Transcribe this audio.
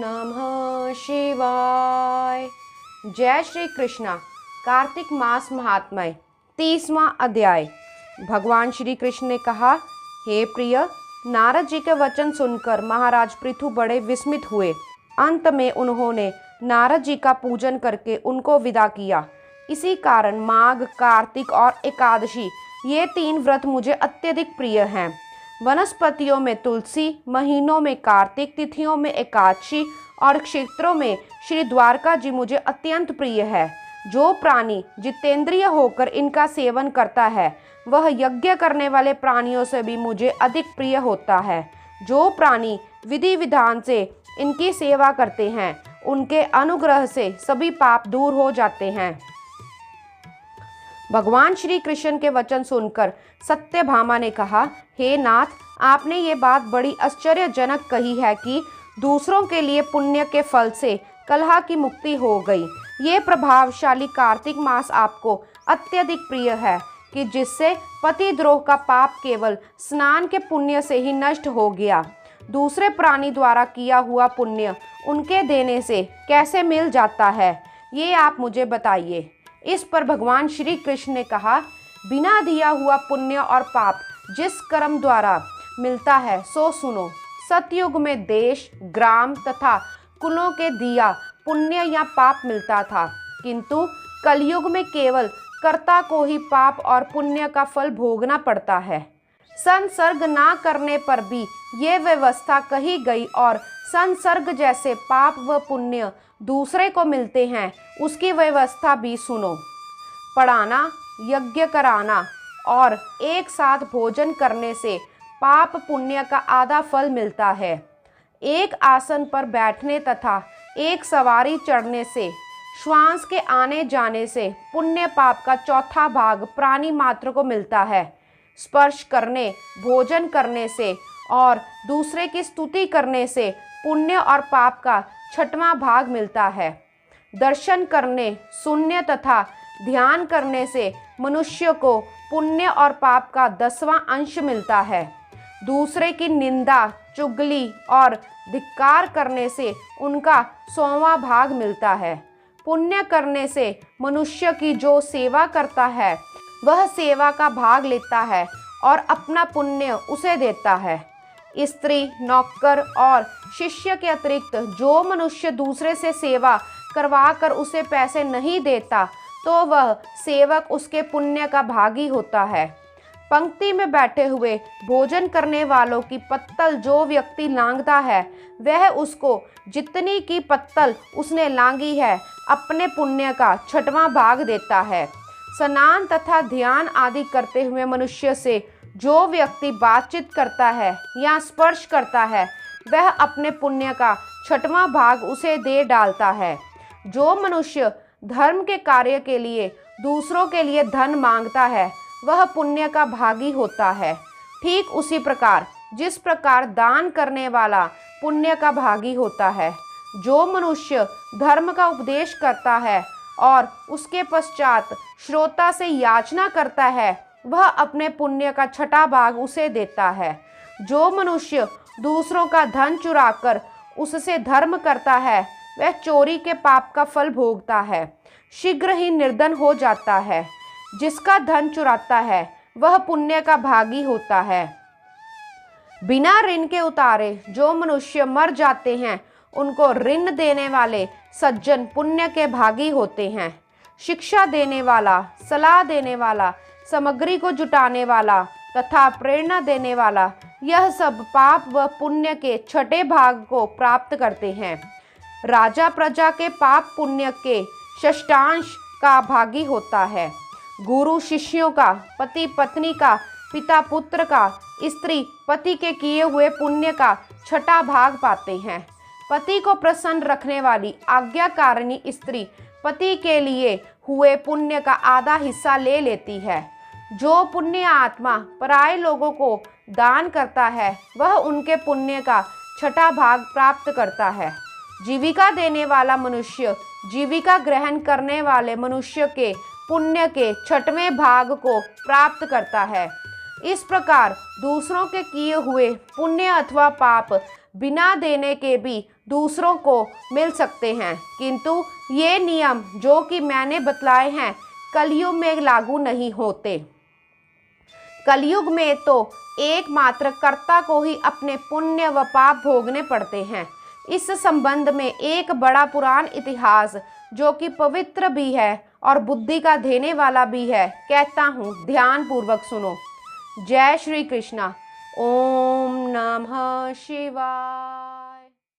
नमः शिवाय। जय श्री कृष्णा। कार्तिक मास महात्म्य 30वां अध्याय। भगवान श्री कृष्ण ने कहा, हे प्रिय, नारद जी के वचन सुनकर महाराज पृथु बड़े विस्मित हुए। अंत में उन्होंने नारद जी का पूजन करके उनको विदा किया। इसी कारण माघ, कार्तिक और एकादशी ये 3 व्रत मुझे अत्यधिक प्रिय हैं। वनस्पतियों में तुलसी, महीनों में कार्तिक, तिथियों में एकादशी और क्षेत्रों में श्री द्वारका जी मुझे अत्यंत प्रिय है। जो प्राणी जितेंद्रिय होकर इनका सेवन करता है वह यज्ञ करने वाले प्राणियों से भी मुझे अधिक प्रिय होता है। जो प्राणी विधि विधान से इनकी सेवा करते हैं उनके अनुग्रह से सभी पाप दूर हो जाते हैं। भगवान श्री कृष्ण के वचन सुनकर सत्यभामा ने कहा, हे नाथ, आपने ये बात बड़ी आश्चर्यजनक कही है कि दूसरों के लिए पुण्य के फल से कलह की मुक्ति हो गई। ये प्रभावशाली कार्तिक मास आपको अत्यधिक प्रिय है कि जिससे पतिद्रोह का पाप केवल स्नान के पुण्य से ही नष्ट हो गया। दूसरे प्राणी द्वारा किया हुआ पुण्य उनके देने से कैसे मिल जाता है, ये आप मुझे बताइए। इस पर भगवान श्री कृष्ण ने कहा, बिना दिया हुआ पुण्य और पाप जिस कर्म द्वारा मिलता है सो सुनो। सतयुग में देश, ग्राम तथा कुलों के दिया पुण्य या पाप मिलता था, किंतु कलयुग में केवल कर्ता को ही पाप और पुण्य का फल भोगना पड़ता है। संसर्ग ना करने पर भी ये व्यवस्था कही गई और संसर्ग जैसे पाप व पुण्य दूसरे को मिलते हैं उसकी व्यवस्था भी सुनो। पढ़ाना, यज्ञ कराना और एक साथ भोजन करने से पाप पुण्य का आधा फल मिलता है। एक आसन पर बैठने तथा एक सवारी चढ़ने से, श्वास के आने जाने से पुण्य पाप का चौथा भाग प्राणी मात्र को मिलता है। स्पर्श करने, भोजन करने से और दूसरे की स्तुति करने से पुण्य और पाप का 6वां भाग मिलता है। दर्शन करने, सुनने तथा ध्यान करने से मनुष्य को पुण्य और पाप का 10वां अंश मिलता है। दूसरे की निंदा, चुगली और धिक्कार करने से उनका 100वां भाग मिलता है। पुण्य करने से मनुष्य की जो सेवा करता है वह सेवा का भाग लेता है और अपना पुण्य उसे देता है। स्त्री, नौकर और शिष्य के अतिरिक्त जो मनुष्य दूसरे से सेवा करवा कर उसे पैसे नहीं देता तो वह सेवक उसके पुण्य का भागी होता है। पंक्ति में बैठे हुए भोजन करने वालों की पत्तल जो व्यक्ति लांघता है वह उसको जितनी की पत्तल उसने लांघी है अपने पुण्य का 6वां भाग देता है। स्नान तथा ध्यान आदि करते हुए मनुष्य से जो व्यक्ति बातचीत करता है या स्पर्श करता है वह अपने पुण्य का 6वां भाग उसे दे डालता है। जो मनुष्य धर्म के कार्य के लिए दूसरों के लिए धन मांगता है वह पुण्य का भागी होता है। ठीक उसी प्रकार जिस प्रकार दान करने वाला पुण्य का भागी होता है। जो मनुष्य धर्म का उपदेश करता है और उसके पश्चात श्रोता से याचना करता है वह अपने पुण्य का 6वां भाग उसे देता है। जो मनुष्य दूसरों का धन चुराकर उससे धर्म करता है वह चोरी के पाप का फल भोगता है, शीघ्र ही निर्धन हो जाता है। जिसका धन चुराता है वह पुण्य का भागी होता है। बिना ऋण के उतारे जो मनुष्य मर जाते हैं उनको ऋण देने वाले सज्जन पुण्य के भागी होते हैं। शिक्षा देने वाला, सलाह देने वाला, सामग्री को जुटाने वाला तथा प्रेरणा देने वाला, यह सब पाप व पुण्य के 6ठे भाग को प्राप्त करते हैं। राजा प्रजा के पाप पुण्य के षष्ठांश का भागी होता है। गुरु शिष्यों का, पति पत्नी का, पिता पुत्र का, स्त्री पति के किए हुए पुण्य का 6ठा भाग पाते हैं। पति को प्रसन्न रखने वाली आज्ञाकारिणी स्त्री पति के लिए हुए पुण्य का आधा हिस्सा ले लेती है। जो पुण्य आत्मा पराये लोगों को दान करता है वह उनके पुण्य का 6ठा भाग प्राप्त करता है। जीविका देने वाला मनुष्य जीविका ग्रहण करने वाले मनुष्य के पुण्य के 6वें भाग को प्राप्त करता है। इस प्रकार दूसरों के किए हुए पुण्य अथवा पाप बिना देने के भी दूसरों को मिल सकते हैं, किंतु ये नियम जो कि मैंने बतलाए हैं कलयुग में लागू नहीं होते। कलयुग में तो एकमात्र कर्ता को ही अपने पुण्य व पाप भोगने पड़ते हैं। इस संबंध में एक बड़ा पुराण इतिहास जो कि पवित्र भी है और बुद्धि का देने वाला भी है कहता हूँ, ध्यान पूर्वक सुनो। जय श्री कृष्णा। ओम नमः शिवाय।